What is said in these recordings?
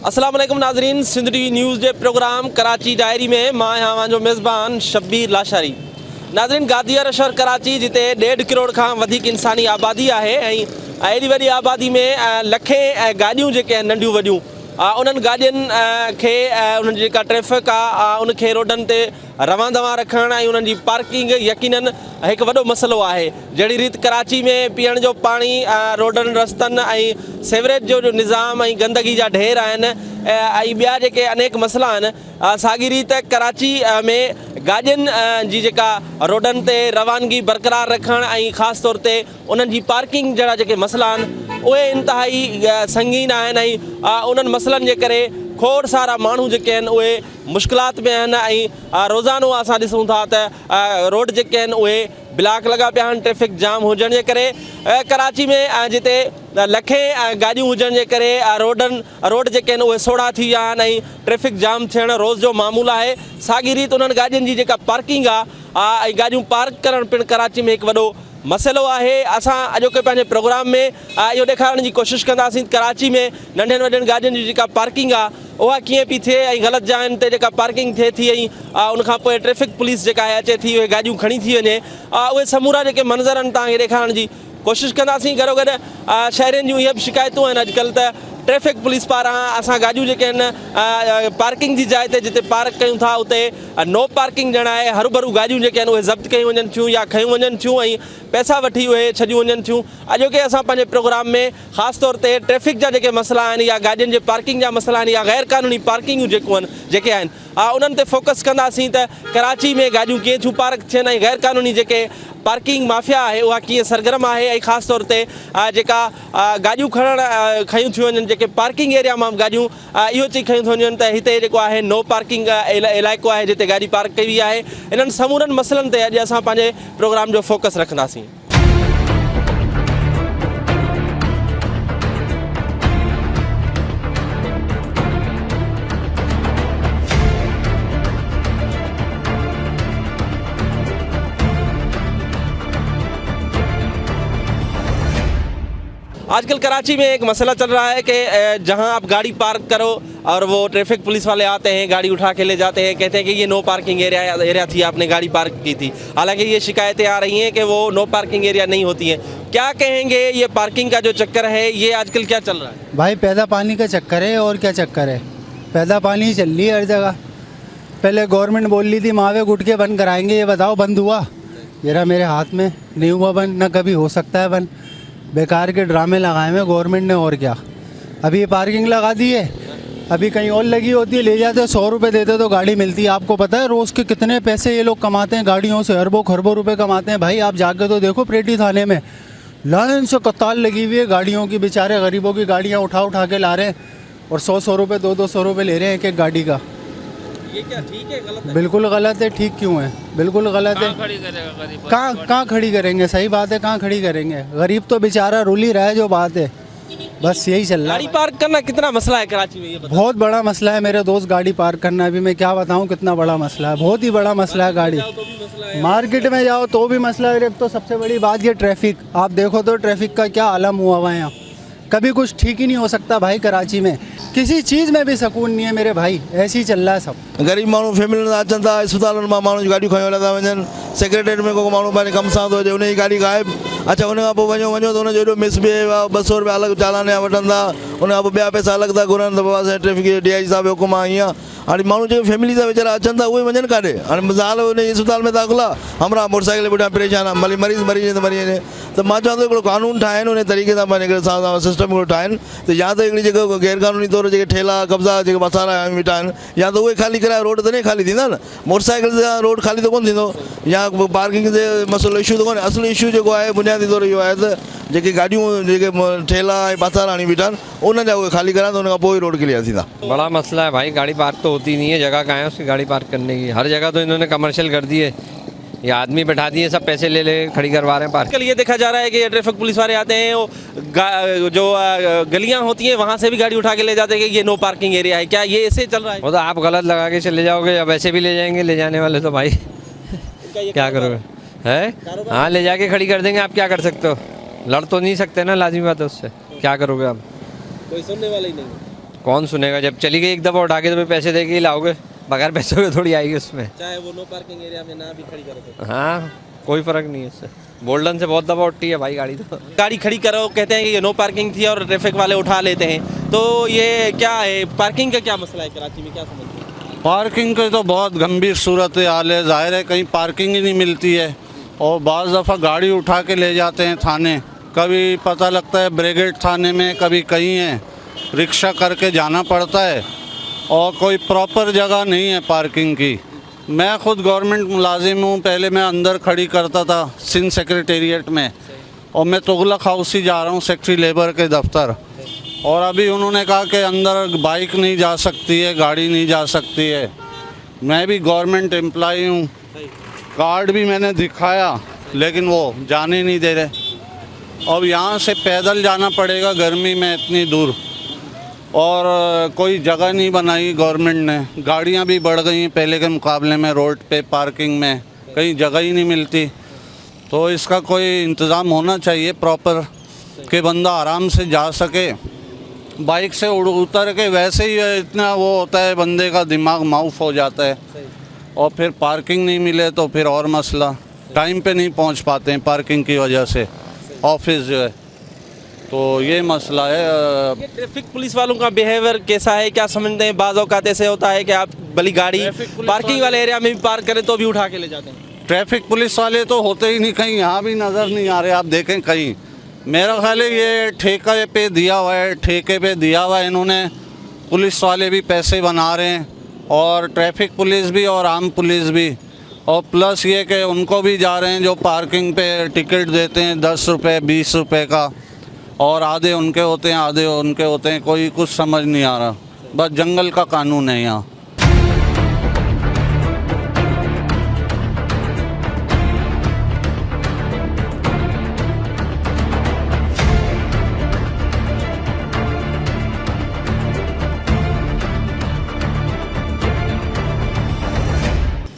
अस्सलाम वालेकुम नाज़रीन, सिंध टीवी न्यूज़ जे प्रोग्राम कराची डायरी में मां आहियां जो मेज़बान शब्बीर लाशारी। नाज़रीन, गादियर शहर कराची जिते 1.5 करोड़ खां वधीक इंसानी आबादी आहे ऐं एॾी वॾी आबादी में लखें गाॾियूं जेके आहिनि नंढियूं वॾियूं उन्हनि गाॾियुनि खे उन्हनि जेका ट्रैफ़िक आहे उनखे रोडनि ते रवां दवां रखणु ऐं उन्हनि जी पार्किंग यकीनन हिकु वॾो मसइलो आहे। जहिड़ी रीति कराची में पीअण जो पाणी रोडनि रस्तनि ऐं सेवरेज जो निज़ाम ऐं गंदगी जा ढेर आहिनि ऐं ॿिया जेके अनेक मसइला आहिनि, साॻी रीति कराची में गाॾियुनि जी जेका रोडनि ते रवानगी बरक़रार रखणु ऐं ख़ासि तौर ते उन्हनि जी पार्किंग जहिड़ा जेके मसइला आहिनि उहे इंतिहाई संगीन आहिनि ऐं उन्हनि मसइलनि जे करे खोड़ सारा माण्हू जेके आहिनि उहे मुश्किलात में आहिनि ऐं रोज़ानो असां ॾिसूं था त रोड जेके आहिनि उहे ब्लॉक लॻा पिया आहिनि ट्रैफ़िक जाम हुजण जे करे। कराची में जिते लखें गाॾियूं हुजण जे करे रोड जेके आहिनि उहे सोढ़ा थी विया आहिनि ऐं ट्रैफ़िक जाम थियणु रोज़ जो मामूल आहे। साॻी रीति उन्हनि गाॾियुनि जी जेका पार्किंग आहे ऐं गाॾियूं पार्क करणु पिणु कराची में हिकु वॾो मसइलो आहे। असां अॼोके पंहिंजे प्रोग्राम में इहो ॾेखारण जी कोशिशि कंदासीं कराची में नंढनि वॾनि गाॾियुनि जी जेका पार्किंग आहे उहा कीअं पई थिए ऐं ग़लति जायुनि ते जेका पार्किंग थिए थी ऐं उनखां पोइ ट्रैफ़िक पुलिस जेका आहे अचे थी उहे गाॾियूं खणी थी वञे, उहे समूरा जेके मंज़र आहिनि तव्हांखे ॾेखारण जी कोशिशि कंदासीं। गॾो गॾु शहरियुनि जूं इहे बि शिकायतूं आहिनि अॼुकल्ह त ट्रैफ़िक पुलिस पारां असां गाॾियूं जेके आहिनि पार्किंग जी जाइ ते जिते पार्क कयूं था उते नो पार्किंग ॼण आहे, हरू भरू गाॾियूं जेके आहिनि उहे ज़ब्त कयूं वञनि थियूं या खयूं वञनि थियूं ऐं पैसा वठी उहे छॾियूं वञनि थियूं। अॼोके असां पंहिंजे प्रोग्राम में ख़ासि तौर ते ट्रैफ़िक जा जेके मसइला आहिनि या गाॾियुनि जे पार्किंग जा मसइला आहिनि या गैर क़ानूनी पार्किंगूं जेके आहिनि उन्हनि ते फोकस कंदासीं त कराची में गाॾियूं कीअं थियूं पार्क थियनि ऐं गैर क़ानूनी जेके पार्किंग माफ़िया आहे उहा कीअं सरगर्म आहे ऐं ख़ासि तौर ते जेका गाॾियूं खयूं थियूं वञनि जेके पार्किंग एरिया मां गाॾियूं इहो चई खयूं थियूं वञनि त हिते जेको आहे नो पार्किंग इलाइक़ो आहे जिते गाॾी पार्क कई वई आहे। इन्हनि समूरनि मसइलनि ते अॼु असां पंहिंजे प्रोग्राम जो फोकस रखंदासीं। आजकल कराची में एक मसला चल रहा है कि जहां आप गाड़ी पार्क करो और वो ट्रैफिक पुलिस वाले आते हैं, गाड़ी उठा के ले जाते हैं, कहते हैं कि ये नो पार्किंग एरिया थी, आपने गाड़ी पार्क की थी। हालांकि ये शिकायतें आ रही हैं कि वो नो पार्किंग एरिया नहीं होती है। क्या कहेंगे, ये पार्किंग का जो चक्कर है ये आजकल क्या चल रहा है? भाई पैदा पानी का चक्कर है और क्या चक्कर है, पैदा पानी चल रही है हर जगह। पहले गवर्नमेंट बोल रही थी मावे गुटके बंद कराएंगे, ये बताओ बंद हुआ? जरा मेरे हाथ में नहीं हुआ बंद, ना कभी हो सकता है बंद। बेकार के ड्रामे लगाए हुए गवर्नमेंट ने और क्या। अभी ये पार्किंग लगा दी है, अभी कहीं और लगी होती है, ले जाते 100 रुपये देते तो गाड़ी मिलती है। आपको पता है रोज़ के कितने पैसे ये लोग कमाते हैं गाड़ियों से, अरबों खरबों रुपए कमाते हैं। भाई आप जाकर तो देखो प्रेटी थाने में लाइन से कतार लगी हुई है गाड़ियों की, बेचारे गरीबों की गाड़ियाँ उठा के ला रहे हैं और 100 रुपये 200 रुपये ले रहे हैं एक एक गाड़ी का। ये क्या ठीक है, गलत है? बिल्कुल गलत है। ठीक क्यों है? बिल्कुल गलत है। कहाँ खड़ी करेंगे? सही बात है, कहाँ खड़ी करेंगे? गरीब तो बेचारा रुल ही रहा है, जो बात है बस यही चल रहा है। गाड़ी पार्क करना कितना मसला है कराची में, ये बताओ। बहुत बड़ा मसला है मेरे दोस्त, गाड़ी पार्क करना भी मैं क्या बताऊँ कितना बड़ा मसला है, बहुत ही बड़ा मसला है। गाड़ी मार्केट में जाओ तो भी मसला है। एक तो सबसे बड़ी बात ये ट्रैफिक, आप देखो तो ट्रैफिक का क्या आलम हुआ हुआ है यहाँ। कभी कुछ ठीक ही नहीं हो सकता भाई कराची में, किसी चीज़ में भी सुकून नहीं है मेरे भाई, ऐसे ही चल रहा है सब। गरीब माण्हू फैमिली अचनि था, अस्पतालनि मां माण्हू गाॾियूं खयूं हलिया था वञनि, सेक्रेटरीट में को माण्हू पंहिंजे कम सां थो अचे, उनजी गाॾी गाइब। अच्छा, उन खां पोइ वञो त उनजो एॾो मिसबिहेव आहे, 200 रुपया अलॻि चालान जा वठनि था, उन खां पोइ ॿिया पैसा अलॻि था घुरनि त बाबा साईं ट्रैफिक DIG साहिब जो हुकुम आहे हीअं। हाणे माण्हू जेके फैमिली सां वीचारा अचनि था उहे वञनि काॾे? हाणे ज़ाल उन अस्पताल में दाख़िल आहे, हमरा मोटरसाइकिल पुठियां परेशान आहे, भली मरीज़ मरी वञे त मां चवां थो हिकिड़ो कानून ठाहिनि, उन तरीक़े सां पंहिंजे हिकिड़े सिस्टम हिकिड़ो ठाहिनि त या त हिकिड़ी जेको गैर क़ानूनी तौर जेके ठेला कब्ज़ा जेके मसाला वेठा आहिनि या त उहे ख़ाली कराए, रोड त न ख़ाली थींदा न, मोटरसाइकिल सां रोड ख़ाली त कोन थींदो, या पार्किंग जे मसइलो इशू त कोन्हे। असुलु इशू जेको आहे बुनियादी तौर इहो आहे त जेके गाॾियूं जेके ठेला ऐं पासारा आणी बीठा आहिनि उन जा उहे ख़ाली कराइनि, उन खां पोइ रोड क्लियर थींदा। बड़ा मसला है भाई, गाड़ी पार्क तो होती नहीं है, जगह कहाँ है उसकी गाड़ी पार्क करने की? हर जगह तो इन्होंने कमर्शियल कर दी है, ये आदमी बैठा दिए, सब पैसे ले खड़ी करवा रहे हैं पार्क। आजकल ये देखा जा रहा है कि ट्रैफिक पुलिस वाले आते हैं, वो जो गलियां होती हैं वहाँ से भी गाड़ी उठा के ले जाते हैं कि ये नो पार्किंग एरिया है। क्या ये ऐसे चल रहा है? वो तो आप गलत लगा के चले जाओगे या वैसे भी ले जाएंगे ले जाने वाले तो भाई क्या करोगे? है हाँ, ले जाके खड़ी कर देंगे, आप क्या कर सकते हो? लड़ तो नहीं सकते ना, लाजिमी बात है उससे, क्या करोगे आप? कोई सुनने वाला ही नहीं। कौन सुनेगा, जब चली गई एक दफ़ा उठा के तो फिर पैसे दे के ही लाओगे, बगैर पैसों के थोड़ी आएगी उसमें। चाहे वो नो पार्किंग एरिया में ना भी खड़ी करो तो। हाँ, कोई फ़र्क नहीं है इससे। गोल्डन से बहुत दफ़ा उठती है भाई गाड़ी तो। गाड़ी खड़ी करो कहते हैं कि ये नो पार्किंग थी और ट्रैफिक वाले उठा लेते हैं, तो ये क्या है, पार्किंग का क्या मसला है कराची में, क्या समझते हैं? पार्किंग की तो बहुत गंभीर सूरत हाल है। ज़ाहिर है कहीं पार्किंग ही नहीं मिलती है और बाज़ दफ़ा गाड़ी उठा के ले जाते हैं थाने, कभी पता लगता है ब्रिगेड थाने में, कभी कहीं है, रिक्शा करके जाना पड़ता है और कोई प्रॉपर जगह नहीं है पार्किंग की। मैं ख़ुद गवर्नमेंट मुलाजिम हूँ, पहले मैं अंदर खड़ी करता था सिंध सेक्रेटेरिएट में और मैं तुगलक हाउस ही जा रहा हूँ सेक्रेटरी लेबर के दफ्तर, और अभी उन्होंने कहा कि अंदर बाइक नहीं जा सकती है, गाड़ी नहीं जा सकती है। मैं भी गवर्नमेंट एम्प्लॉई हूँ, कार्ड भी मैंने दिखाया लेकिन वो जाने नहीं दे रहे। अब यहाँ से पैदल जाना पड़ेगा गर्मी में इतनी दूर, और कोई जगह नहीं बनाई गवर्नमेंट ने। गाड़ियाँ भी बढ़ गई हैं पहले के मुकाबले में, रोड पे पार्किंग में कहीं जगह ही नहीं मिलती। तो इसका कोई इंतज़ाम होना चाहिए प्रॉपर कि बंदा आराम से जा सके। बाइक से उतर के वैसे ही इतना वो होता है, बंदे का दिमाग माउफ हो जाता है, और फिर पार्किंग नहीं मिले तो फिर और मसला, टाइम पे नहीं पहुंच पाते हैं पार्किंग की वजह से ऑफिस जो है, तो ये मसला है। ये ट्रैफिक पुलिस वालों का बिहेवियर कैसा है, क्या समझते हैं? बाज़ औक़ात ऐसे होता है कि आप भली गाड़ी पार्किंग वाले एरिया में भी पार्क करें तो भी उठा के ले जाते हैं। ट्रैफिक पुलिस वाले तो होते ही नहीं, कहीं यहाँ भी नज़र नहीं आ रहे, आप देखें कहीं। मेरा ख्याल है ये ठेके पे दिया हुआ है, ठेके पे दिया हुआ है इन्होंने, पुलिस वाले भी पैसे बना रहे हैं और ट्रैफिक पुलिस भी और आम पुलिस भी, और प्लस ये कि उनको भी जा रहे हैं जो पार्किंग पे टिकट देते हैं 10 रुपये 20 रुपये का, और आधे उनके होते हैं आधे उनके होते हैं, कोई कुछ समझ नहीं आ रहा। बस जंगल का कानून है यहाँ।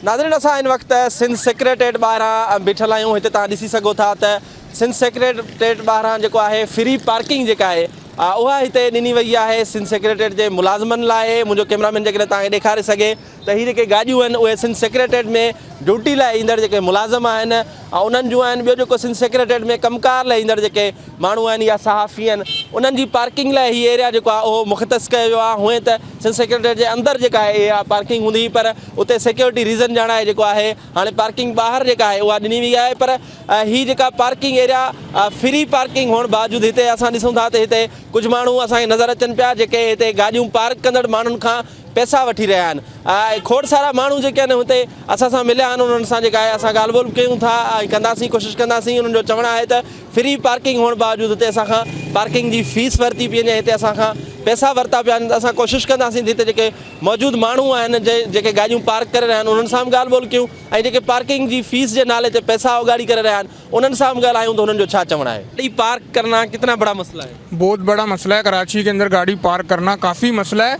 नाज़रीन, असां इन वक़्तु सिंध सेक्रेटेरिएट ॿाहिरां बीठल आहियूं। हिते तव्हां ॾिसी सघो था त सिंध सेक्रेटेरिएट ॿाहिरां जेको आहे फ्री पार्किंग जेका आहे उहा हिते ॾिनी वई आहे सिंध सेक्रेटेरिएट जे मुलाज़िमनि लाइ। मुंहिंजो कैमरामैन जेकॾहिं तव्हांखे ॾेखारे सघे त हीअ जेके गाॾियूं आहिनि उहे सिंध सेक्रेटेरिएट में ड्यूटी लाइ ईंदड़ जेके मुलाज़िम आहिनि ऐं उन्हनि जूं आहिनि। ॿियो जेको सिंध सेक्रेटेरिएट में कमकार लाइ ईंदड़ जेके माण्हू आहिनि या सहाफ़ी आहिनि, उन्हनि जी पार्किंग लाइ हीअ एरिया जेको आहे उहो मुख़्तस कयो वियो आहे। हूअं त सिंध सेक्रेटेरिएट जे अंदरि जेका आहे इहा पार्किंग हूंदी, पर उते सिक्योरिटी रीज़न ॼाणा आहे जेको आहे हाणे पार्किंग ॿाहिरि जेका आहे उहा ॾिनी वई आहे। पर हीअ जेका पार्किंग एरिया फ्री पार्किंग हुअण बावजूदि हिते असां ॾिसूं था त हिते कुझु माण्हू असांखे नज़र अचनि पिया जेके हिते गाॾियूं पार्क कंदड़ माण्हुनि खां पैसा वठी रहिया आहिनि। खोड़ सारा माण्हू जेके आहिनि हुते असां सां मिलिया आहिनि, उन्हनि सां जेका आहे असां ॻाल्हि ॿोल कयूं था ऐं कंदासीं, कोशिशि कंदासीं। उन्हनि जो चवणु आहे त फ्री पार्किंग हुअण बावजूदि हिते असां खां पार्किंग जी फीस वरिती पई वञे, हिते असां खां पैसा वरिता पिया आहिनि। असां कोशिशि कंदासीं हिते जेके मौजूदु माण्हू आहिनि जेके गाॾियूं पार्क करे रहिया आहिनि उन्हनि सां बि ॻाल्हि ॿोल कयूं, ऐं जेके पार्किंग जी फीस जे नाले ते पैसा उगाड़ी करे रहिया आहिनि उन्हनि सां बि ॻाल्हायूं त उन्हनि जो छा चवणु आहे। गाड़ी पार्क करना कितना बड़ा मसला है? बहुत बड़ा मसला है। कराची के अंदर गाड़ी पार्क करना काफ़ी मसला है।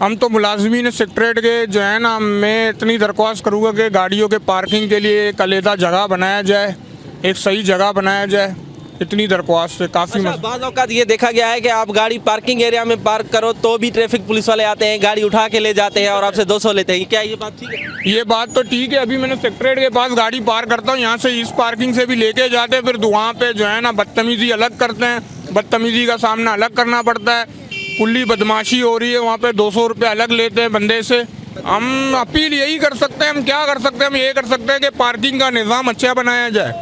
हम तो मुलाजमीन सेक्रेटेरिएट के जो है ना, मैं इतनी दरख्वास्त करूँगा कि गाड़ियों के पार्किंग के लिए एक अलहदा जगह बनाया जाए, एक सही जगह बनाया जाए, इतनी दरख्वास्त है। काफ़ी बाज़ औक़ात ये देखा गया है कि आप गाड़ी पार्किंग एरिया में पार्क करो तो भी ट्रैफिक पुलिस वाले आते हैं, गाड़ी उठा के ले जाते हैं और आपसे 200 लेते हैं। क्या ये बात ठीक है? ये बात तो ठीक है। अभी मैंने सेक्रेटेरिएट के पास गाड़ी पार्क करता हूँ, यहाँ से इस पार्किंग से भी लेके जाते हैं, फिर वहाँ पे जो है ना बदतमीज़ी अलग करते हैं, बदतमीज़ी का सामना अलग करना पड़ता है। कुल्ली बदमाशी हो रही है, वहाँ पे 200 रुपये अलग लेते हैं बंदे से। हम अपील यही कर सकते हैं, हम क्या कर सकते हैं, हम ये कर सकते हैं कि पार्किंग का निज़ाम अच्छा बनाया जाए,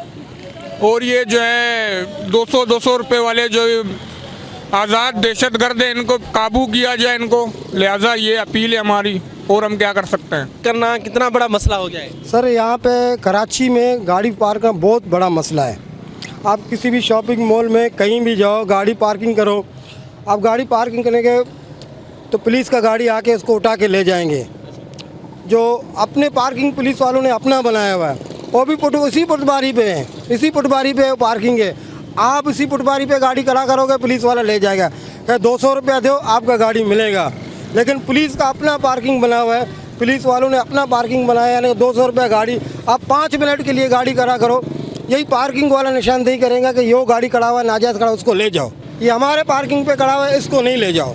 और ये जो है 200 रुपये वाले जो आज़ाद दहशतगर्द है इनको काबू किया जाए इनको। लिहाजा ये अपील है हमारी, और हम क्या कर सकते हैं। करना कितना बड़ा मसला हो गया है सर? यहाँ पे कराची में गाड़ी पार्क करना बहुत बड़ा मसला है। आप किसी भी शॉपिंग मॉल में कहीं भी जाओ, गाड़ी पार्किंग करो, आप गाड़ी पार्किंग करने के तो पुलिस का गाड़ी आके इसको उठा के ले जाएंगे। जो अपने पार्किंग पुलिस वालों ने अपना बनाया हुआ है, वो भी इसी पटवारी पे है, इसी पटवारी पे पार्किंग है। आप इसी पटवारी पे गाड़ी खड़ा करोगे, पुलिस वाला ले जाएगा, क्या 200 रुपया दो आपका गाड़ी मिलेगा। लेकिन पुलिस का अपना पार्किंग बना हुआ है, पुलिस वालों ने अपना पार्किंग बनाया है, 200 रुपया गाड़ी। आप 5 मिनट के लिए गाड़ी खड़ा करो, यही पार्किंग वाला निशानदेही करेंगे कि यो गाड़ी खड़ा हुआ है नाजायज़ खड़ा, उसको ले जाओ। ये हमारे पार्किंग पे खड़ा हुआ है, इसको नहीं ले जाओ।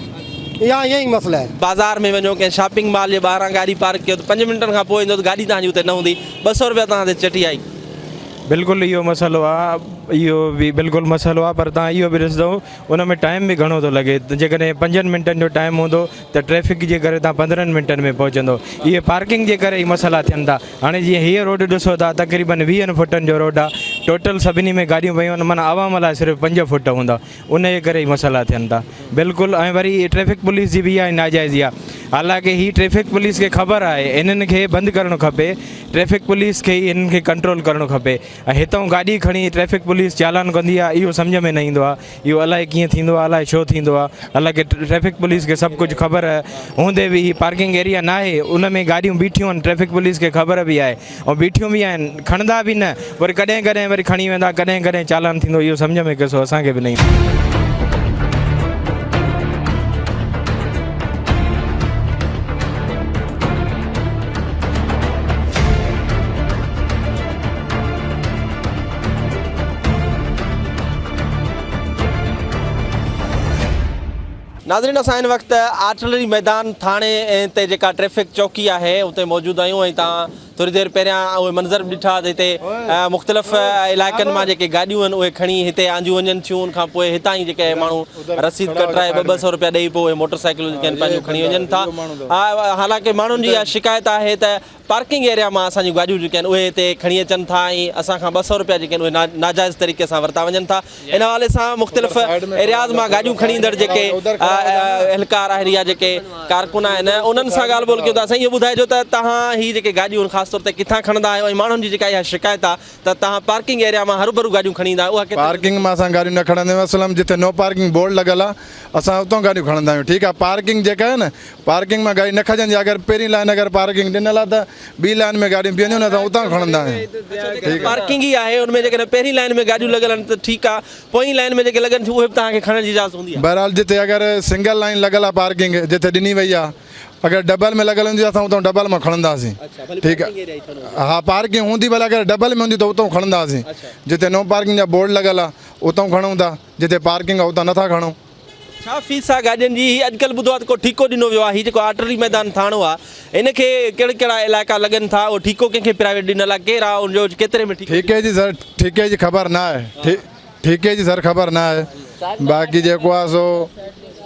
यहाँ यही मसला है। बाज़ार में वञो कंहिं शॉपिंग मॉल जे ॿाहिरां गाॾी पार्क कयो त 5 मिंटनि खां पोइ ईंदो त गाॾी तव्हांजी उते न हूंदी, 200 रुपया तव्हां ते चटी आई। बिल्कुलु इहो मसइलो आहे, इहो बि बिल्कुलु मसइलो आहे, पर तव्हां इहो बि ॾिसंदो उन में टाइम बि घणो थो लॻे। जेकॾहिं 5 मिंटनि जो टाइम हूंदो त ट्रैफिक जे करे तव्हां 15 मिंटनि में पहुचंदो। इहे पार्किंग जे करे ई मसइला थियनि था। हाणे जीअं हीअ रोड ॾिसो था, तक़रीबन 20 फुटनि जो रोड आहे, टोटल सभिनी में गाॾियूं पयूं आहिनि, माना आवाम लाइ सिर्फ़ु 5 फुट हूंदा, उन जे करे ई मसइला थियनि था बिल्कुलु। ऐं वरी ट्रैफिक पुलिस जी बि इहा नाजाइज़ी आहे। हालांकि ही ट्रैफिक पुलिस खे ख़बर आहे इन्हनि खे बंदि करणु खपे, ट्रैफिक पुलिस खे ई इन्हनि खे कंट्रोल करणु खपे। ऐं हितां गाॾी खणी ट्रैफिक पुलिस चालान कंदी आहे, इहो सम्झ में न ईंदो आहे। इहो अलाए कीअं थींदो आहे, अलाए छो थींदो आहे। हालांकि ट्रैफिक पुलिस खे सभु कुझु ख़बर हूंदे बि ही पार्किंग एरिया न आहे, उन में गाॾियूं बीठियूं आहिनि, ट्रैफिक पुलिस खे ख़बर बि आहे ऐं बीठियूं बि आहिनि, खणंदा बि न, वरी कॾहिं कॾहिं वरी खणी वेंदा, कॾहिं कॾहिं चालान थींदो, इहो सम्झ में कसो असांखे बि न ईंदो। नाज़रीन, असां हिन वक़्तु आर्टिलरी मैदान थाणे ते जेका ट्रैफिक चौकी आहे उते मौजूदु आहियूं ऐं तव्हां थोड़ी देरि पहिरियां उहे मंज़र बि ॾिठा त हिते मुख़्तलिफ़ इलाइक़नि मां जेके गाॾियूं आहिनि उहे खणी हिते आंदियूं वञनि थियूं। उनखां पोइ हितां ई जेके माण्हू रसीद कटराए 200 रुपया ॾेई पोइ मोटरसाइकिलूं जेके आहिनि पंहिंजूं खणी वञनि था। हालांकि माण्हुनि जी इहा शिकायत आहे त पार्किंग एरिया मां असांजी गाॾियूं जेके आहिनि उहे हिते खणी अचनि था ऐं असांखां 200 रुपया जेके आहिनि उहे नाजाइज़ तरीक़े सां वरिता वञनि था। इन हवाले सां मुख़्तलिफ़ एरियाज़ मां गाॾियूं खणी ईंदड़ जेके एहलकार आहिनि या जेके कारकुन आहिनि उन्हनि सां ॻाल्हि ॿोल कयूं था। साईं, इहो ॿुधाइजो त तव्हां ही जेके गाॾियूं आहिनि ख़ासि तौर ते किथां खणंदा आहियो ऐं माण्हुनि जी जेका इहा शिकायत आहे त तव्हां पार्किंग एरिया मां हरू गाॾियूं खणी ईंदा आहियो, उहा पार्किंग में असां गाॾियूं न खणंदा आहियूं। असलम जिते नो पार्किंग बोर्ड लॻल आहे असां उतां गाॾियूं खणंदा आहियूं। ठीकु आहे, पार्किंग जेका आहे न, पार्किंग में गाॾी न खजंदी। अगरि पहिरीं लाइन अगरि पार्किंग ॾिनल आहे त ॿी लाइन में गाॾियूं बीहंदियूं न, त उतां खणंदा आहियूं। पार्किंग ई आहे, उनमें जेकॾहिं पहिरीं लाइन में गाॾियूं लॻल आहिनि त ठीकु आहे, पोइ लाइन में जेके लॻनि थियूं उहे बि तव्हांखे खणण जी इजाज़त हूंदी आहे। बहरहाल जिते अगरि सिंगल लाइन लॻल आहे पार्किंग जिते ॾिनी वई आहे, अगरि डबल में लॻल हूंदी असां उतां डबल में खणंदासीं। ठीकु आहे, हा पार्किंग हूंदी भले अगरि डबल में हूंदी त उतां खणंदासीं। जिते नो पार्किंग जा बोर्ड लॻल आहे उतां खणूं था, जिते पार्किंग आहे उतां नथा खणूं। छा फीस आहे गाॾियुनि जी? अॼुकल्ह ॿुधो आहे त को ठीको ॾिनो वियो आहे, हीउ जेको आर्टिलरी मैदान थाणो आहे इनखे कहिड़ा कहिड़ा इलाइक़ा लॻनि था, उहो ठीको कंहिंखे प्राइवेट ॾिनल आहे, केरु आहे उनजो, केतिरे में? ठीके जी सर, ठीके जी ख़बर न आहे, ठीके जी सर ख़बर न आहे। बाक़ी जेको आहे सो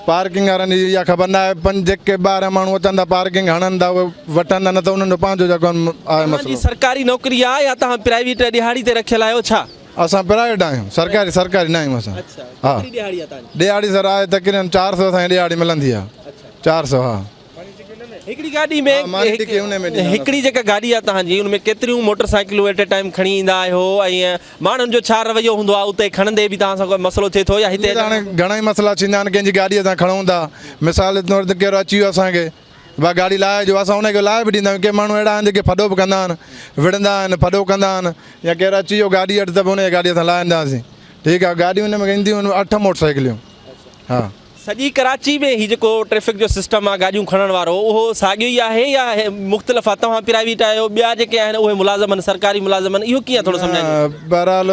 पार्किंग वारनि जी इहा ख़बर न आहे। जेके 12 माण्हू अचनि था पार्किंग हणनि था उहे वठनि था, न त उन्हनि जो पंहिंजो जेको आहे मसइलो। सरकारी नौकिरी आहे या तव्हां प्राइवेट ॾिहाड़ी ते रखियल आहियो? छा असां प्राइवेट आहियूं, सरकारी न आहियूं असां। हा, ॾिहाड़ी सर आहे तक़रीबन 400 असांजी ॾिहाड़ी मिलंदी आहे। 400 हा। हिकिड़ी गाॾी में हिकिड़ी जेका गाॾी आहे तव्हांजी उनमें केतिरियूं मोटरसाइकिलूं एट ए टाइम खणी ईंदा आहियो ऐं माण्हुनि जो छा रवैयो हूंदो आहे उते खणंदे बि तव्हां सां कोई मसइलो थिए थो या हिते? हाणे घणा ई मसइला थींदा आहिनि, कंहिंजी गाॾी असां खणूं था, मिसाल जे तौर ते कहिड़ो अची वियो असांखे भाई गाॾी लाहे जो, असां हुनखे लाहे बि ॾींदा आहियूं। के माण्हू अहिड़ा आहिनि जेके फॾो बि कंदा आहिनि, विढ़ंदा आहिनि, फॾो कंदा आहिनि, या केरु अची वियो गाॾी अटि त बि हुनजी गाॾी असां लाहींदासीं। ठीकु आहे, गाॾियूं हिन में ईंदियूं आहिनि 8 मोटरसाइकिलियूं। हा, सॼी कराची में ही जेको ट्रैफिक जो सिस्टम आहे गाॾियूं खणण वारो उहो साॻियो ई आहे या मुख़्तलिफ़ आहे? तव्हां प्राइवेट आहियो, ॿिया जेके आहिनि उहे मुलाज़िम आहिनि, सरकारी मुलाज़िम आहिनि, इहो कीअं थोरो सम्झाईंदो? बहरहाल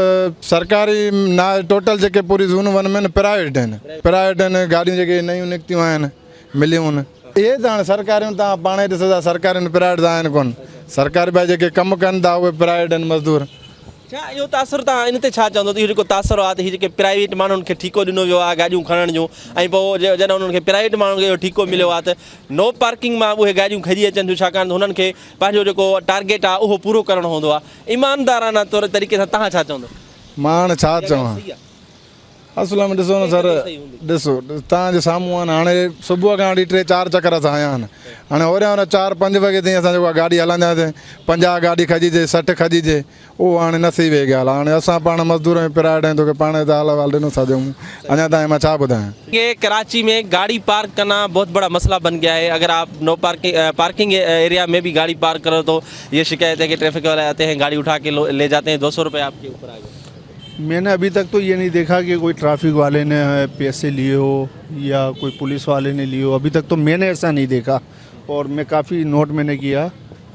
सरकारी न, टोटल जेके पूरी ज़ोन 1 में प्राइवेट आहिनि। गाॾियूं जेके नयूं निकितियूं आहिनि मिलियूं आहिनि, इहे त हाणे सरकारियूं तव्हां पाण ई ॾिसो था, सरकारियुनि प्राइवेट त आहिनि कोन। सरकारी भाई जेके कमु कनि था उहे प्राइवेट आहिनि मज़दूर। छा इहो तासुर तव्हां इन ते छा चवंदो? इहो जेको तासुर आहे त हीअ जेके प्राइवेट माण्हुनि खे ठीको ॾिनो वियो आहे गाॾियूं खणण जूं ऐं पोइ जॾहिं उन्हनि खे प्राइवेट माण्हुनि खे इहो ठीको मिलियो आहे त नो पार्किंग मां उहे गाॾियूं खजी अचनि थियूं, छाकाणि त हुननि खे पंहिंजो जेको टारगेट आहे उहो पूरो करणो हूंदो आहे। ईमानदाराना तौर तरीक़े सां तव्हां छा चवंदो? मां हाणे छा चवां, असुल में ॾिसो न सर, ॾिसो तव्हांजे साम्हूं आहे न, हाणे सुबुह खां वठी 3-4 चकर असां आया आहिनि। हाणे होरियां 4-5 वॻे ताईं असां जेको आहे गाॾी हलाईंदासीं, 50 गाॾी खजीजे, 60 खजीजे, उहो हाणे न थी वई ॻाल्हि। हाणे असां पाण मज़दूर में प्राइवेट आहियूं, तोखे पाण त हाल वाल ॾिनो था ॾियूं, अञा ताईं मां छा ॿुधायां। ये कराची में गाड़ी पार्क करना बहुत बड़ा मसला बन गया है। अगर आप नो पार्किंग एरिया में भी गाड़ी पार्क करो तो ये शिकायत है कि ट्रैफिक वाले आते हैं, गाड़ी उठा के ले जाते हैं, 200 रुपये आपके ऊपर आ गए। मैंने अभी तक तो ये नहीं देखा कि कोई ट्रैफिक वाले ने पैसे लिए हो या कोई पुलिस वाले ने लिए हो। अभी तक तो मैंने ऐसा नहीं देखा और मैं काफ़ी नोट मैंने किया,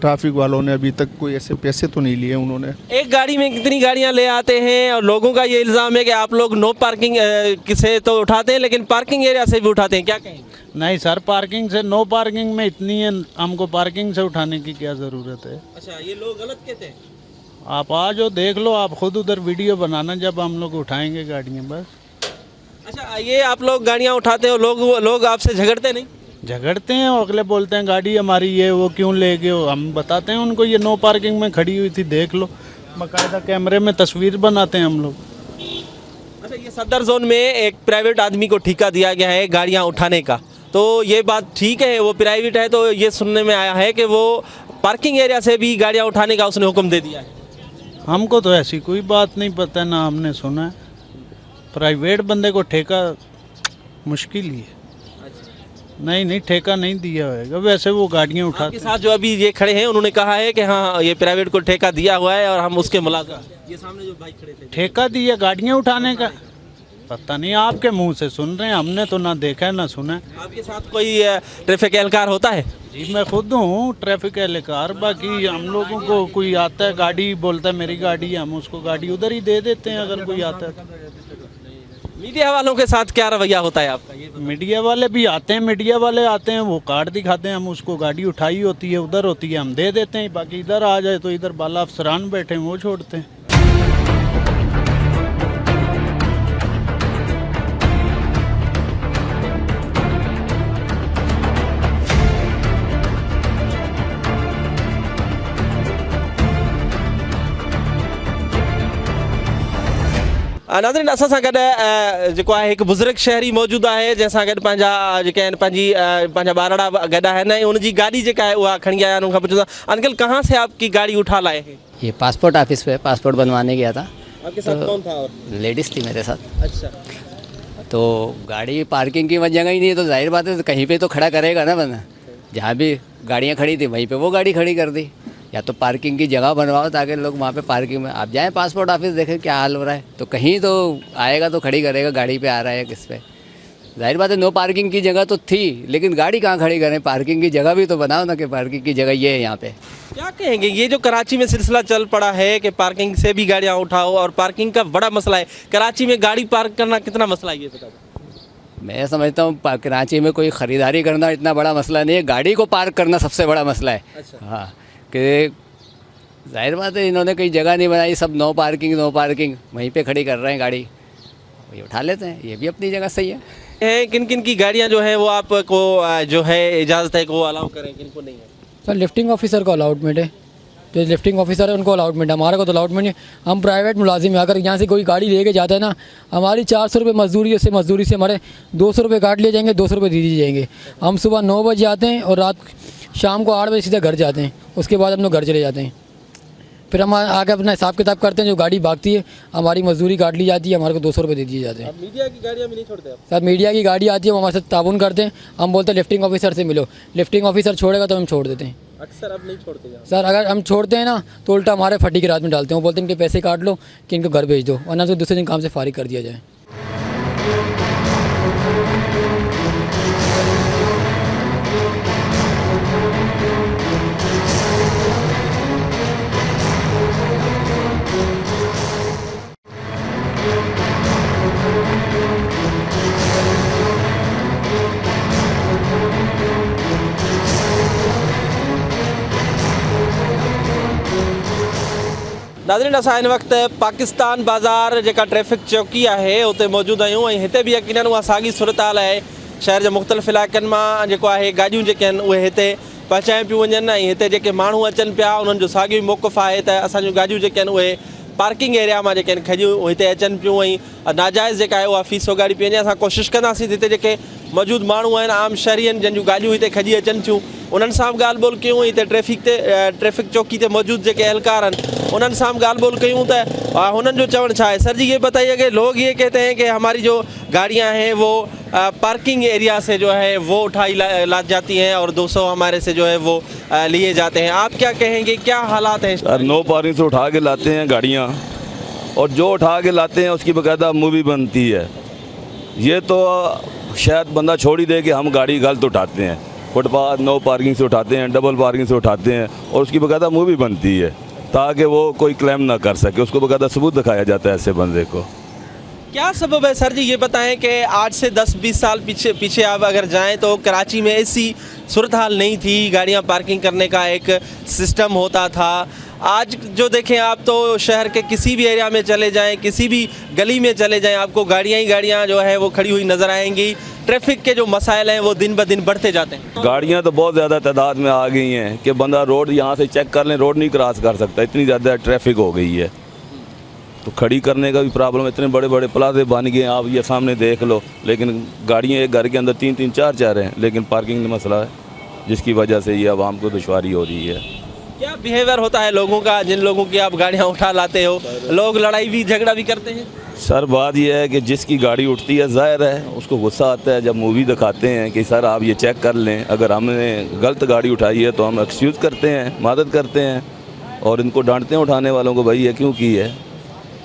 ट्रैफिक वालों ने अभी तक कोई ऐसे पैसे तो नहीं लिए उन्होंने। एक गाड़ी में कितनी गाड़ियां ले आते हैं और लोगों का ये इल्ज़ाम है कि आप लोग नो पार्किंग से तो उठाते हैं लेकिन पार्किंग एरिया से भी उठाते हैं, क्या कहेंगे? नहीं सर, पार्किंग से, नो पार्किंग में इतनी है, हमको पार्किंग से उठाने की क्या ज़रूरत है? अच्छा, ये लोग गलत कहते हैं? आप आ जाओ, देख लो, आप खुद उधर वीडियो बनाना जब हम लोग उठाएंगे गाड़ियाँ बस। अच्छा, ये आप लोग गाड़ियाँ उठाते हो, लोग आपसे झगड़ते नहीं? झगड़ते हैं और अगले बोलते हैं गाड़ी हमारी ये वो क्यों ले गए हो। हम बताते हैं उनको ये नो पार्किंग में खड़ी हुई थी, देख लो, बाकायदा कैमरे में तस्वीर बनाते हैं हम लोग। अच्छा, ये सदर जोन में एक प्राइवेट आदमी को ठेका दिया गया है गाड़ियाँ उठाने का, तो ये बात ठीक है? वो प्राइवेट है तो ये सुनने में आया है कि वो पार्किंग एरिया से भी गाड़ियाँ उठाने का उसने हुक्म दे दिया है। हमको तो ऐसी कोई बात नहीं पता, ना हमने सुना है। प्राइवेट बंदे को ठेका मुश्किल ही है। नहीं, ठेका नहीं दिया होगा, वैसे वो गाड़ियाँ उठाते। आपके साथ जो अभी ये खड़े हैं उन्होंने कहा है कि हाँ ये प्राइवेट को ठेका दिया हुआ है और हम उसके मुलाजिम। ये सामने जो भाई खड़े थे, ठेका दिया गाड़ियाँ उठाने का? पता नहीं, आपके मुंह से सुन रहे हैं, हमने तो ना देखा है ना सुना है। आपके साथ कोई ट्रैफिक एहलकार होता है? जी मैं खुद हूँ ट्रैफिक एहलकार। बाकी हम लोगों को कोई आता है, गाड़ी बोलता है मेरी गाड़ी है, हम उसको गाड़ी उधर ही दे देते हैं अगर कोई आता है। मीडिया वालों के साथ क्या रवैया होता है आपका? ये मीडिया वाले भी आते हैं, मीडिया वाले आते हैं, वो कार्ड दिखाते हैं, हम उसको गाड़ी उठाई होती है उधर होती है हम दे देते हैं। बाकी इधर आ जाए तो इधर बाला अफसरान बैठे हैं वो छोड़ते हैं। नाज़रीन, असां सां गॾु जेको आहे हिकु बुज़ुर्ग शहरी मौजूदु आहे जंहिंसां गॾु पंहिंजा जेके आहिनि पंहिंजा ॿारड़ा गॾु आहिनि ऐं उनजी गाॾी जेका आहे उहा खणी आया आहिनि। उनखां पुछंदा, अंकल कहाँ से आपकी गाड़ी उठा लाए हैं? ये पासपोर्ट ऑफिस पे पासपोर्ट बनवाने गया था। आपके साथ कौन था? और लेडीज़ थी मेरे साथ। अच्छा, तो गाड़ी पार्किंग की जगह ही नहीं है तो जाहिर बात है कहीं पे तो खड़ा करेगा ना बंदा। जहाँ भी गाड़ियाँ खड़ी थी वहीं पे वो गाड़ी खड़ी कर दी। या तो पार्किंग की जगह बनवाओ ताकि लोग वहाँ पे पार्किंग में आप जाएं, पासपोर्ट ऑफिस देखें क्या हाल हो रहा है, तो कहीं तो आएगा तो खड़ी करेगा, गाड़ी पे आ रहा है किस पे। जाहिर बात है नो पार्किंग की जगह तो थी लेकिन गाड़ी कहाँ खड़ी करें, पार्किंग की जगह भी तो बनाओ ना कि पार्किंग की जगह ये है यहाँ पे। क्या कहेंगे ये जो कराची में सिलसिला चल पड़ा है कि पार्किंग से भी गाड़ियाँ उठाओ और पार्किंग का बड़ा मसला है, कराची में गाड़ी पार्क करना कितना मसला है ये बता दो? मैं समझता हूँ कराची में कोई ख़रीदारी करना इतना बड़ा मसला नहीं है, गाड़ी को पार्क करना सबसे बड़ा मसला है। अच्छा। हाँ, कि जाहिर बात है इन्होंने कोई जगह नहीं बनाई, सब नो पार्किंग वहीं पे खड़ी कर रहे हैं गाड़ी, ये उठा लेते हैं, ये भी अपनी जगह सही है। किन किन की गाड़ियाँ जो हैं वो आपको जो है इजाज़त है कि वो अलाउ करें, किन को नहीं है? सर लिफ्टिंग ऑफिसर को अलाउटमेंट है, जो लिफ्टिंग ऑफिसर है उनको अलाउटमेंट है, हमारे को तो अलाउटमेंट नहीं। हम प्राइवेट मुलाजिम हैं, अगर यहाँ से कोई गाड़ी लेके जाता है ना, हमारी 400 रुपये मजदूरी से हमारे 200 रुपये काट लिए जाएंगे, 200 रुपये दे दिए जाएंगे। हम सुबह 9 बजे आते हैं और शाम को 8 बजे सीधा घर जाते हैं, उसके बाद हम लोग घर चले जाते हैं। फिर हम आगे अपना हिसाब किताब करते हैं, जो गाड़ी भागती है हमारी मजदूरी काट ली जाती है, हमारे को 200 रुपये दे दिए जाते हैं। मीडिया की गाड़ियाँ भी नहीं छोड़ते आप? सर मीडिया की गाड़ी आती है, वो हमारे साथ ताउन करते हैं, हम बोलते हैं लिफ्टिंग ऑफिसर से मिलो, लिफ्टिंग ऑफिसर छोड़ेगा तो हम छोड़ देते हैं। अक्सर अब नहीं छोड़ते सर, अगर हम छोड़ते हैं ना तो उल्टा हमारे फटी की रात में डालते हैं, वो बोलते हैं इनके पैसे काट लो कि इनको घर भेज दो, वरना तो दूसरे दिन काम से फारिग कर दिया जाए। नाज़रीन, असां हिन वक़्तु पाकिस्तान बाज़ार जेका ट्रैफ़िक चौकी आहे उते मौजूदु आहियूं ऐं हिते बि यकीनन उहा साॻी सूरत हाल आहे। शहर जे मुख़्तलिफ़ इलाइक़नि मां जेको आहे गाॾियूं जेके आहिनि उहे हिते पहुचाए पियूं वञनि ऐं हिते जेके माण्हू अचनि पिया उन्हनि जो साॻियो ई मौक़िफ़ आहे त असांजूं गाॾियूं जेके आहिनि उहे पार्किंग एरिया मां जेके आहिनि खॼियूं हिते अचनि पियूं ऐं नाजाइज़ जेका आहे उहा फ़ीस वगाड़ी पई वञे। असां कोशिशि कंदासीं हिते जेके मौजूदु माण्हू आहिनि आम शहरी आहिनि जंहिंजूं गाॾियूं हिते खॼी अचनि थियूं उन्हनि सां बि ॻाल्हि ॿोल कयूं, हिते ट्रैफ़िक चौकी ते मौजूदु जेके एहलकार आहिनि उन्हनि सां बि ॻाल्हि ॿोल कयूं त उन्हनि जो चवणु छा आहे। सर जी ये बताइए कि लोग ये कहते हैं कि हमारी जो गाड़ियाँ हैं वो पार्किंग एरिया से जो है वो उठाई ला जाती हैं और 200 हमारे से जो है वो लिए जाते हैं, आप क्या कहेंगे, क्या हालात हैं? सर नो पार्किंग से उठा के लाते हैं गाड़ियाँ और जो उठा के लाते हैं उसकी बाकायदा मूवी बनती है। ये तो शायद बंदा छोड़ ही दे कि हम गाड़ी गलत उठाते हैं, फुटपाथ नो पार्किंग से उठाते हैं, डबल पार्किंग से उठाते हैं और उसकी बाकायदा मूवी बनती है ताकि वो कोई क्लेम ना कर सके, उसको बाकायदा सबूत दिखाया जाता है ऐसे बंदे को। क्या सबब है सर जी, ये बताएं कि आज से 10-20 साल पीछे आप अगर जाएं तो कराची में ऐसी सूरत हाल नहीं थी, गाड़ियां पार्किंग करने का एक सिस्टम होता था। आज जो देखें आप तो शहर के किसी भी एरिया में चले जाएं, किसी भी गली में चले जाएं, आपको गाड़ियां ही गाड़ियां जो है वो खड़ी हुई नज़र आएंगी। ट्रैफिक के जो मसाइल हैं वो दिन ब दिन बढ़ते जाते हैं। गाड़ियाँ तो बहुत ज़्यादा तादाद में आ गई हैं कि बंदा रोड यहाँ से चेक कर लें, रोड नहीं क्रॉस कर सकता, इतनी ज़्यादा ट्रैफिक हो गई है। तो खड़ी करने का भी प्रॉब्लम, इतने बड़े बड़े प्लाजे बन गए हैं, आप ये सामने देख लो, लेकिन गाड़ियाँ एक घर के अंदर 3-3 4-4 हैं, लेकिन पार्किंग का मसला है जिसकी वजह से ये आवाम को दुश्वारी हो रही है। क्या बिहेवियर होता है लोगों का, जिन लोगों की आप गाड़ियाँ उठा लाते हो, लोग लड़ाई भी झगड़ा भी करते हैं? सर बात यह है कि जिसकी गाड़ी उठती है ज़ाहिर है उसको गुस्सा आता है जब मूवी दिखाते हैं कि सर आप ये चेक कर लें, अगर हमने गलत गाड़ी उठाई है तो हम एक्सक्यूज़ करते हैं, मदद करते हैं और इनको डांटते हैं उठाने वालों को, भाई ये क्यों की है।